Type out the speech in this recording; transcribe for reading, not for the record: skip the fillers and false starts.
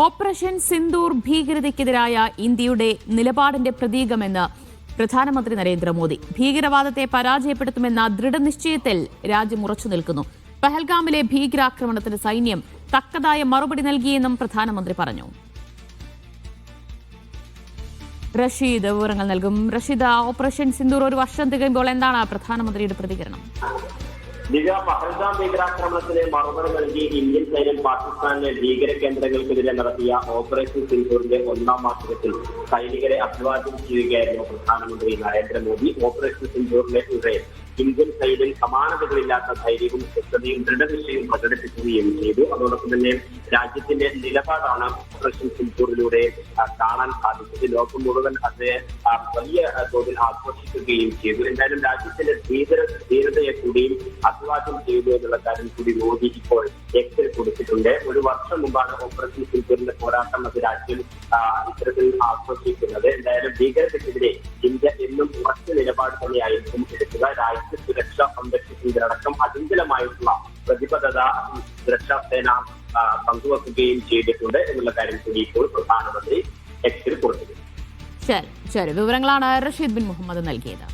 Operation Sindoor ഭീകരതയ്ക്കെതിരായ ഇന്ത്യയുടെ നിലപാടിന്റെ പ്രതീകമെന്ന് പ്രധാനമന്ത്രി നരേന്ദ്രമോദി. ഭീകരവാദത്തെ പരാജയപ്പെടുത്തുമെന്ന ദൃഢനിശ്ചയത്തിൽ രാജ്യം ഉറച്ചു നിൽക്കുന്നു. പഹൽഗാമിലെ ഭീകരാക്രമണത്തിന് സൈന്യം തക്കതായ മറുപടി നൽകിയെന്നും പ്രധാനമന്ത്രി പറഞ്ഞു. റഷീദ് വിവരങ്ങൾ നൽകും. റഷീദ്, ഓപ്പറേഷൻ സിന്ദൂർ ഒരു വർഷം തികയുമ്പോൾ എന്താണ് പ്രധാനമന്ത്രിയുടെ പ്രതികരണം? പഹൽഗാം ഭീകരാക്രമണത്തിന് മറുപടി നൽകി ഇന്ത്യൻ സൈന്യം പാകിസ്ഥാനിലെ ഭീകര കേന്ദ്രങ്ങൾക്കെതിരെ നടത്തിയ ഓപ്പറേഷൻ സിന്ദൂറിന്റെ ഒന്നാം വാർഷികത്തിൽ സൈനികരെ അഭിവാദ്യം ചെയ്യുകയായിരുന്നു പ്രധാനമന്ത്രി നരേന്ദ്രമോദി. ഓപ്പറേഷൻ സിന്ദൂറിനെതിരെ ഇന്ത്യൻ സൈന്യം സമാനതകളില്ലാത്ത ധൈര്യവും ശക്തതയും ദൃഢനിശ്ചയവും പ്രകടിപ്പിക്കുകയും ചെയ്തു. അതോടൊപ്പം തന്നെ രാജ്യത്തിന്റെ നിലപാടാണ് ഓപ്പറേഷൻ സിന്ദൂറിലൂടെ കാണാൻ സാധിച്ചത്. ലോകം മുഴുവൻ അത് വലിയ തോതിൽ ആഘോഷിക്കുകയും ചെയ്തു. എന്തായാലും രാജ്യത്തിന്റെ ധീരതയെ കൂടിയും അഭിവാദ്യം ചെയ്തു എന്നുള്ള കാര്യം കൂടി മോദി ഇപ്പോൾ എക്സിൽ കൊടുത്തിട്ടുണ്ട്. ഒരു വർഷം മുമ്പാണ് ഓപ്പറേഷൻ സിന്ദൂറിന്റെ പോരാട്ടം അത് രാജ്യം ഇത്തരത്തിൽ ആഘോഷിക്കുന്നത്. എന്തായാലും ഭീകരതയ്ക്കെതിരെ ഇന്ത്യ എന്നും ഉറച്ച നിലപാട് തന്നെയായിരിക്കും എടുക്കുക. രാജ്യ സുരക്ഷ സംരക്ഷിക്കുന്നതിനടക്കം അചഞ്ചലമായിട്ടുള്ള പ്രതിബദ്ധത സുരക്ഷാ സേന പങ്കുവെക്കുകയും ചെയ്തിട്ടുണ്ട് എന്നുള്ള കാര്യം കൂടി ഇപ്പോൾ പ്രധാനമന്ത്രി എക്സിൽ കൊടുത്തിട്ടുണ്ട്. ശരി, വിവരങ്ങളാണ് റഷീദ് ബിൻ മുഹമ്മദ് നൽകിയത്.